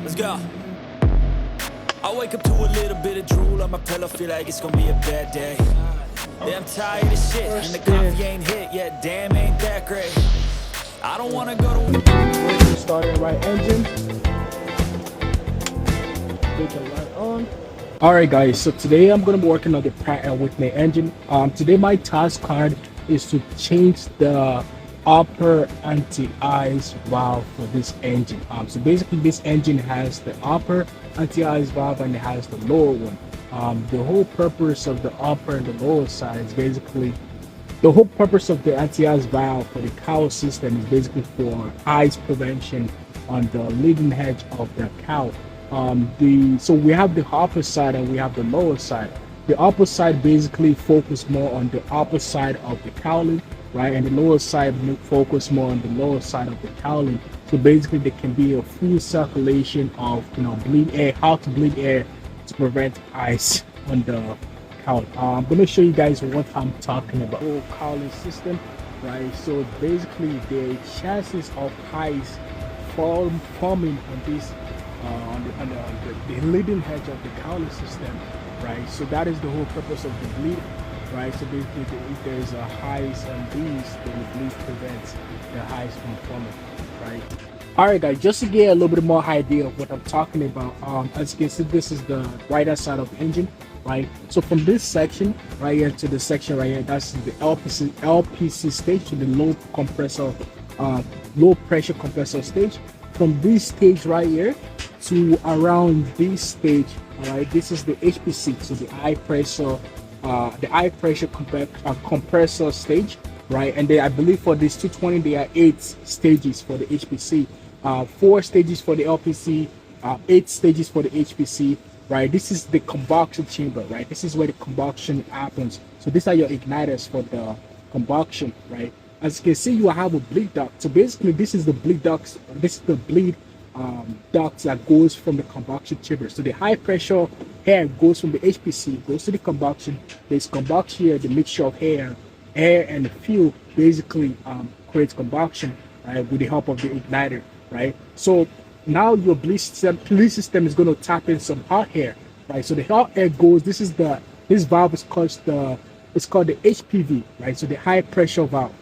Let's go. I wake up to a little bit of drool on my pillow, feel like it's gonna be a bad day. Yeah, I'm tired of shit, and the coffee ain't hit yet, damn, ain't that great. I don't wanna go to starting right engine. Take the light on. Alright guys, so today I'm gonna be working on the Pratt & Whitney engine. Today my task card is to change the upper anti-ice valve for this engine. So basically this engine has the upper anti-ice valve and it has the lower one. The whole purpose of the upper and the lower side is basically the whole purpose of the anti-ice valve for the cowl system is basically for ice prevention on the leading edge of the cowl. So we have the upper side and we have the lower side. The upper side basically focus more on the upper side of the cowling, right? And the lower side focus more on the lower side of the cowling. So basically there can be a full circulation of bleed air, how to bleed air to prevent ice on the cowl. I'm going to show you guys what I'm talking about. Whole cowling system, right? So basically the chances of ice forming on this on the leading edge of the cowling system, right? So that is the whole purpose of the bleed, right? So basically if there's a ice on these, then the bleed prevents the ice from forming, right? Alright guys, just to get a little bit more idea of what I'm talking about, as you can see, this is the right hand side of the engine, right? So from this section right here to the section right here, that's the LPC stage, to the low pressure compressor stage. From this stage right here to around this stage, all right, this is the HPC, so the high pressure compressor stage, right? And then I believe for this 220 there are 8 stages for the HPC, 4 stages for the LPC, 8 stages for the HPC, right? This is the combustion chamber, right? This is where the combustion happens. So these are your igniters for the combustion, right? As you can see, you have a bleed duct. So basically this is the bleed ducts. This is the bleed ducts that goes from the combustion chamber. So the high pressure air goes from the HPC, goes to the combustion. There's combustion here, the mixture of air and the fuel basically creates combustion, right, with the help of the igniter, right? So now your bleed system is going to tap in some hot air, right? So the hot air goes, this valve is called the HPV, right? So the high pressure valve.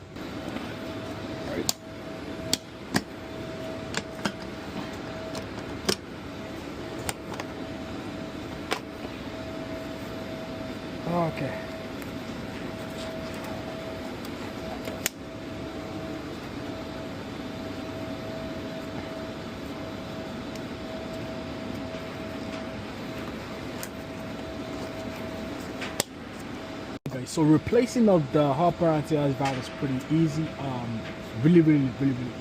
Okay. Okay, so replacing of the hopper anti-ice valve is pretty easy. Really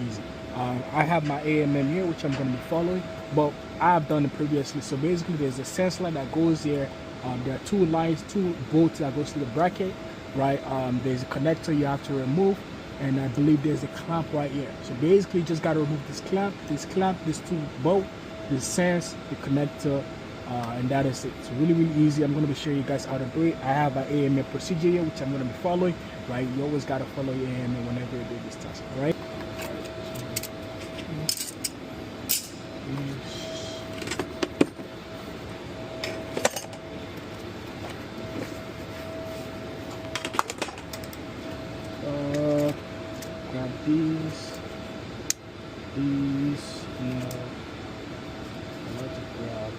easy. I have my AMM here, which I'm going to be following, but I have done it previously. So basically there's a sense line that goes here. There are 2 lines, 2 bolts that goes to the bracket, right? There's a connector you have to remove, and I believe there's a clamp right here. So basically you just got to remove this clamp, this 2 bolt, this sense, the connector, and that is it. It's really easy. I'm going to be showing you guys how to do it. I have an AMA procedure here, which I'm going to be following, right? You always got to follow your AMA whenever you do this task, right? Grab these, and I like to grab.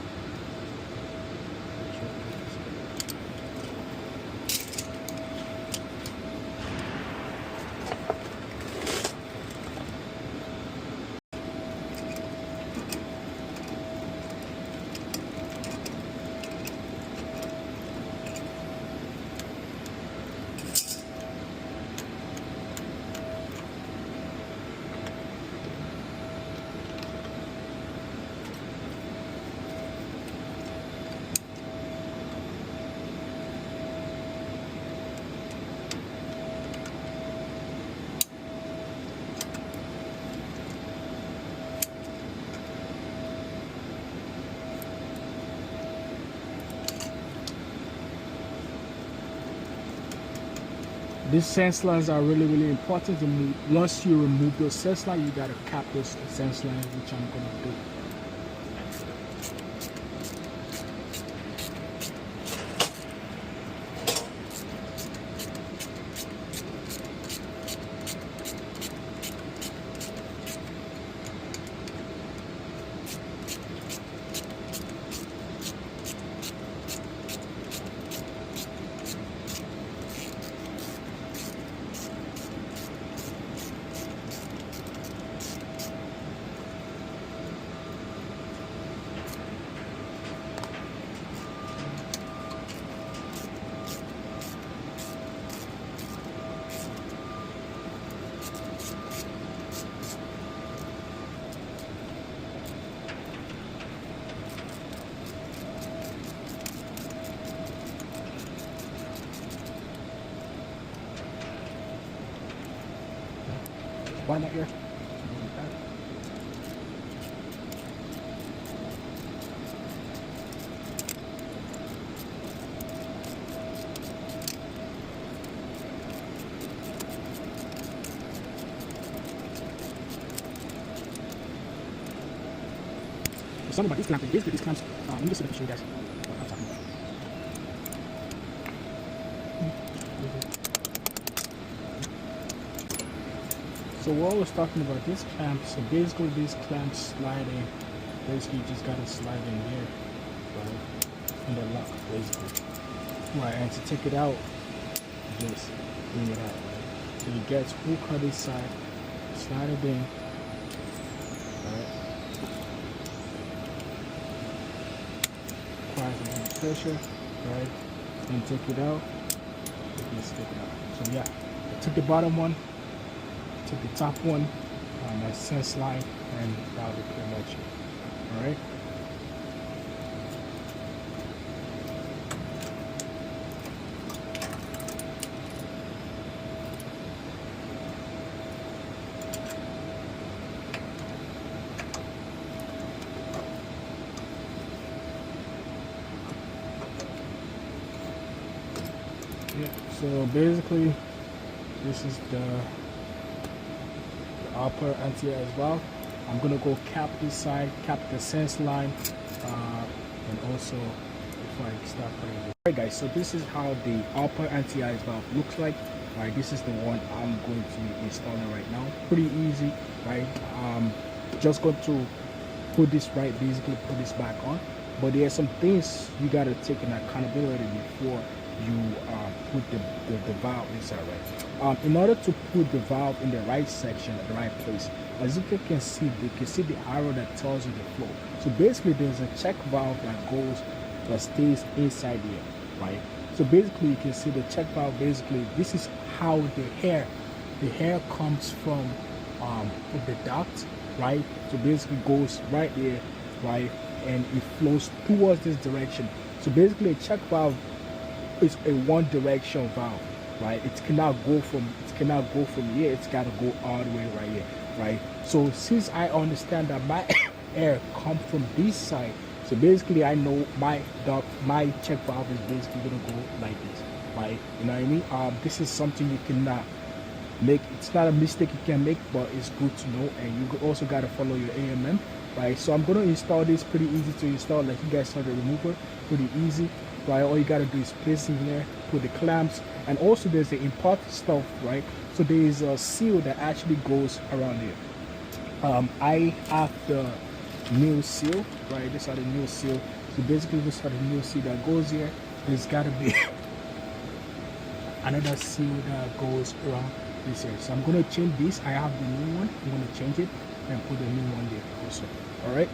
These sense lines are really important to me. Once you remove those sense lines, you gotta cap those sense lines, which I'm gonna do. Why not here? Something about these clamps, basically these clamps, let me just see if I can show you guys what I'm talking about. So what I was talking about, these clamps, so basically these clamps slide in, basically you just gotta slide in here, right, in the lock, basically. Right, and to take it out, just bring it out, right. So you get hook on this side, slide it in, right. Requires a little pressure, right, and take it out, you just take it out. So yeah, I took the bottom one, took the top one, my sense line, and that'll be pretty much it. Alright. Yeah, so basically this is the upper anti as well. I'm gonna go cap this side, cap the sense line, and also before I start putting it. Alright guys, so this is how the upper anti valve looks like. Right, this is the one I'm going to be installing right now. Pretty easy, right? Just going to put this right, basically put this back on. But there are some things you gotta take in accountability before you put the valve inside, right? In order to put the valve in the right section at the right place, as you can see the arrow that tells you the flow. So basically there's a check valve that stays inside here, right? So basically you can see the check valve, basically this is how the hair comes from the duct, right? So basically goes right there, right? And it flows towards this direction. So basically a check valve is a one direction valve, right? It cannot go from here, it's gotta go all the way right here, right? So since I understand that my air comes from this side, so basically I know my check valve is basically gonna go like this, right? You know what I mean? This is something you cannot make. It's not a mistake you can make, but it's good to know. And you also got to follow your AMM, right? So I'm going to install this. Pretty easy to install, like you guys saw the remover, pretty easy, right? All you got to do is place in there, put the clamps, and also there's the import stuff, right? So there is a seal that actually goes around here. I have the new seal, right? These are the new seal. So basically this are the new seal that goes here. There's got to be another seal that goes around this here. So I'm going to change this. I have the new one. I'm going to change it and put the new one there also. All right.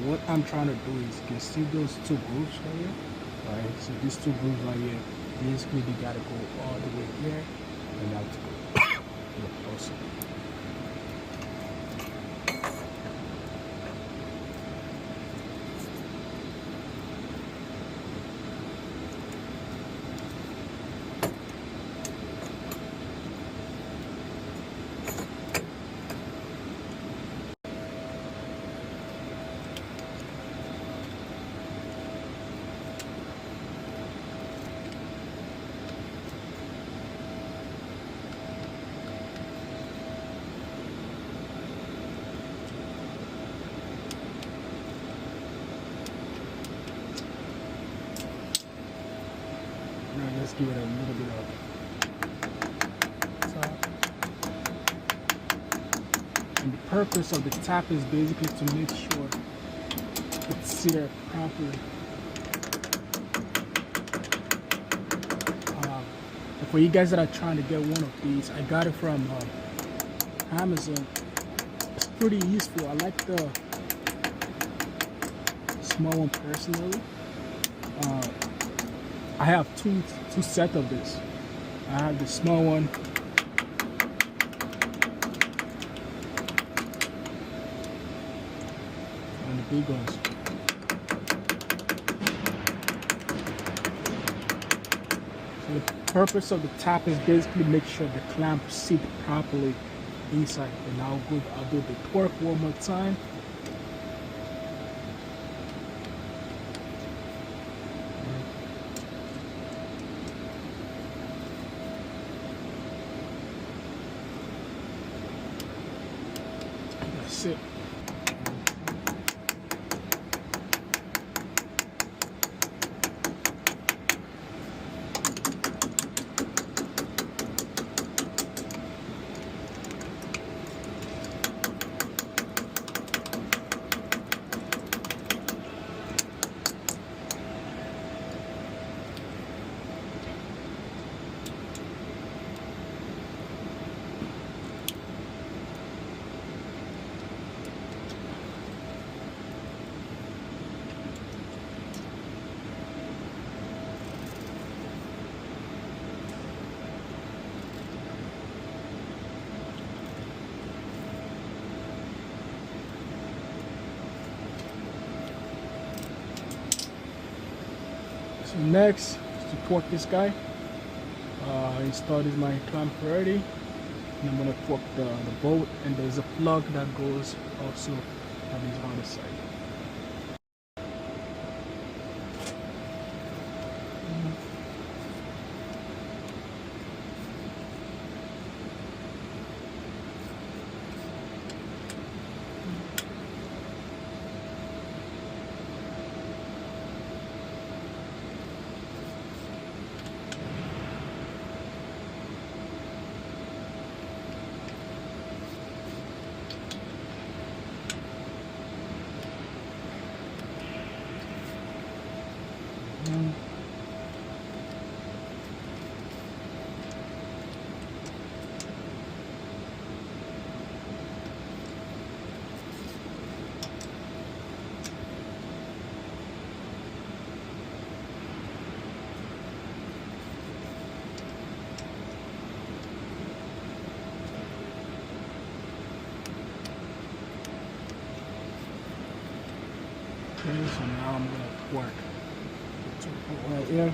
what I'm trying to do is, you can see those two grooves right here. Alright, so these two grooves right here, basically they gotta go all the way here and out to go also. Now let's give it a little bit of top. And the purpose of the tap is basically to make sure it's seated properly. And for you guys that are trying to get one of these, I got it from Amazon. It's pretty useful. I like the small one personally. I have two sets of this. I have the small one and the big ones. So the purpose of the tap is basically make sure the clamp sit properly inside. And I'll do the torque one more time. That's it. So next is to torque this guy. I installed my clamp already, and I'm gonna torque the bolt. And there's a plug that goes also on this other side. Okay, so now I'm gonna torque right here.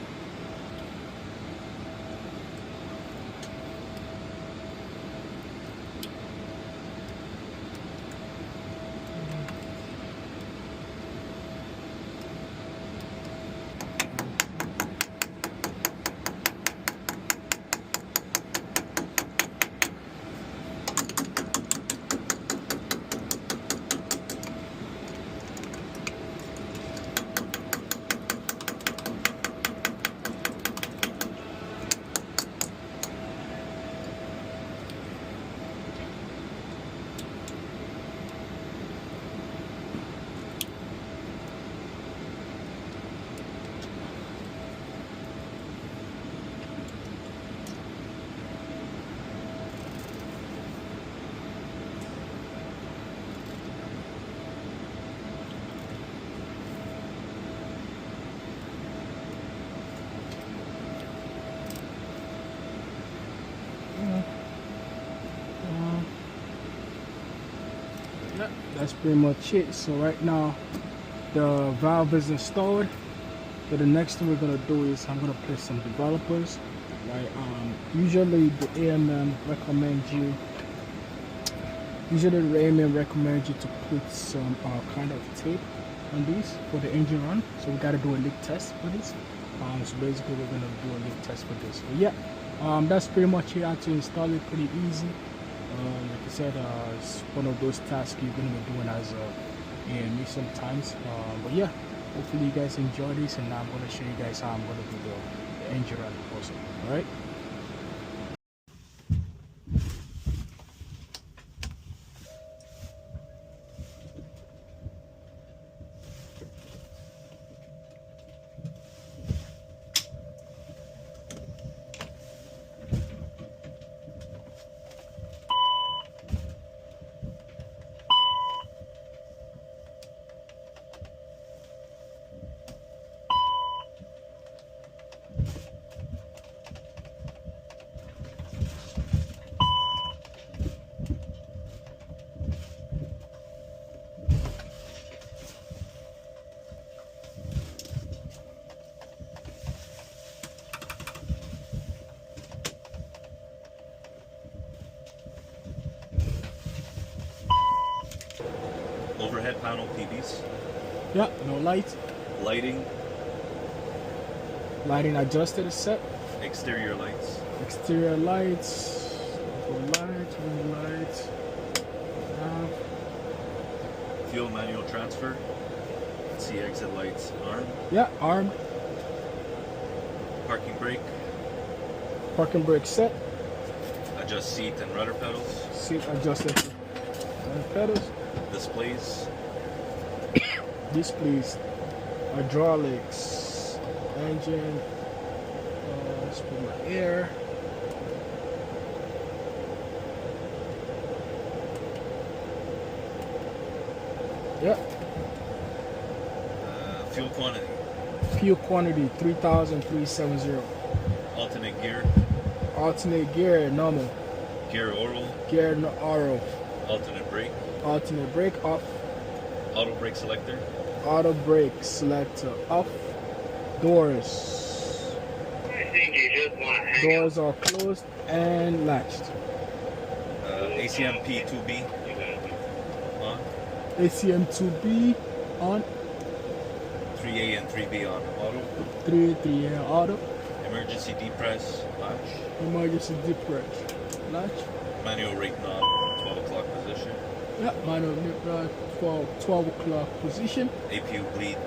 that's pretty much it. So right now the valve is installed. So the next thing we're gonna do is I'm gonna play some developers. Right. Usually the AMM recommends you. Usually the AMM recommends you to put some kind of tape on these for the engine run. So we gotta do a leak test for this. So basically we're gonna do a leak test for this. But yeah, that's pretty much it. How to install it, pretty easy. Like I said, it's one of those tasks you're gonna be doing as AME sometimes. But yeah, hopefully you guys enjoy this, and I'm gonna show you guys how I'm gonna do the engine run also. All right. Overhead panel PVs. Yeah, no lights. Lighting. Lighting adjusted is set. Exterior lights. Exterior lights. Window lights. Fuel manual transfer. See exit lights armed. Yeah, armed. Parking brake. Parking brake set. Adjust seat and rudder pedals. Seat adjusted. Pedals. Displays. Displays. Hydraulics. Engine. Let's put my air. Yep. Fuel quantity. Fuel quantity 3,370. Alternate gear. Alternate gear normal. Gear oral. Gear no auto. Alternate brake. Alternate brake off. Auto brake selector. Auto brake selector off. Doors. Doors are closed and latched. ACM P2B on. ACM 2B on. 3A and 3B on auto. 3 auto. Emergency depress latch. Emergency depress latch. Manual rate knob 12 o'clock position. Yeah, manual 12 o'clock position. APU bleed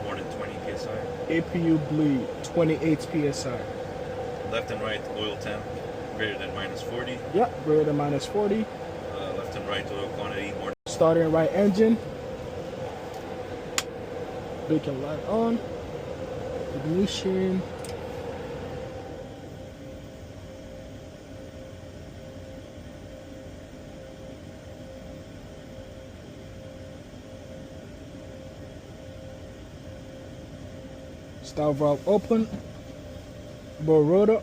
more than 20 psi. APU bleed 28 psi. Left and right oil temp greater than -40. Yeah, greater than -40. Left and right oil quantity more. Starting right engine. Beacon light on. Ignition. Start valve open. Bore rotor.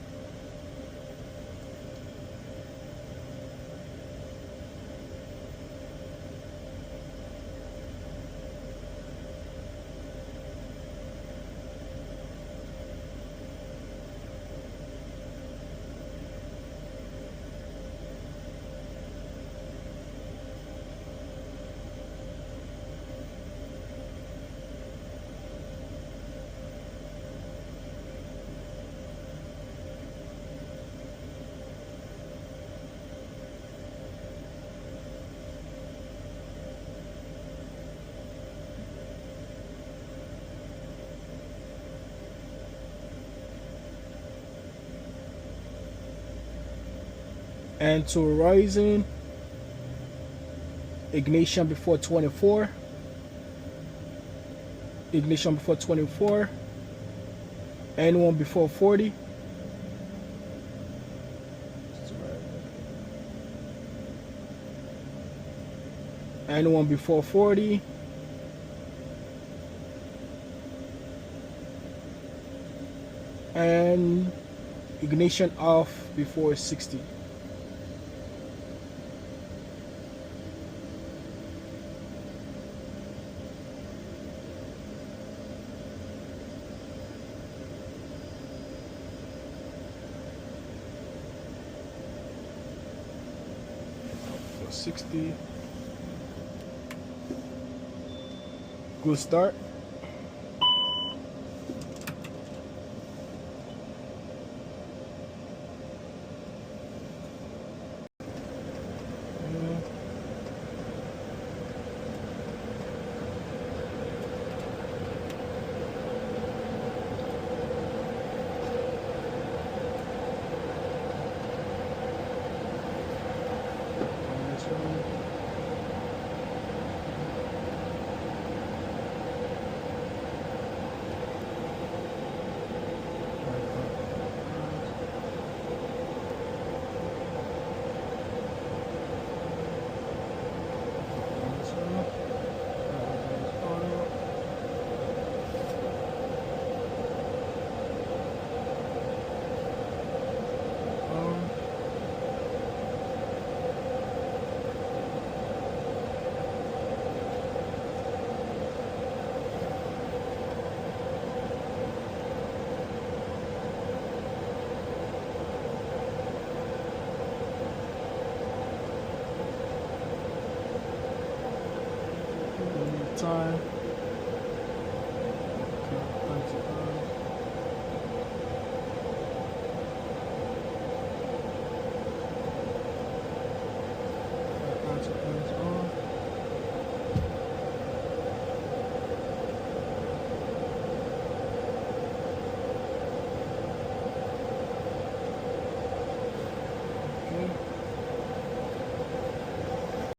And to rising, ignition before 24, ignition before 24, anyone before 40, anyone before 40, and ignition off before 60. 60. Good start. Time.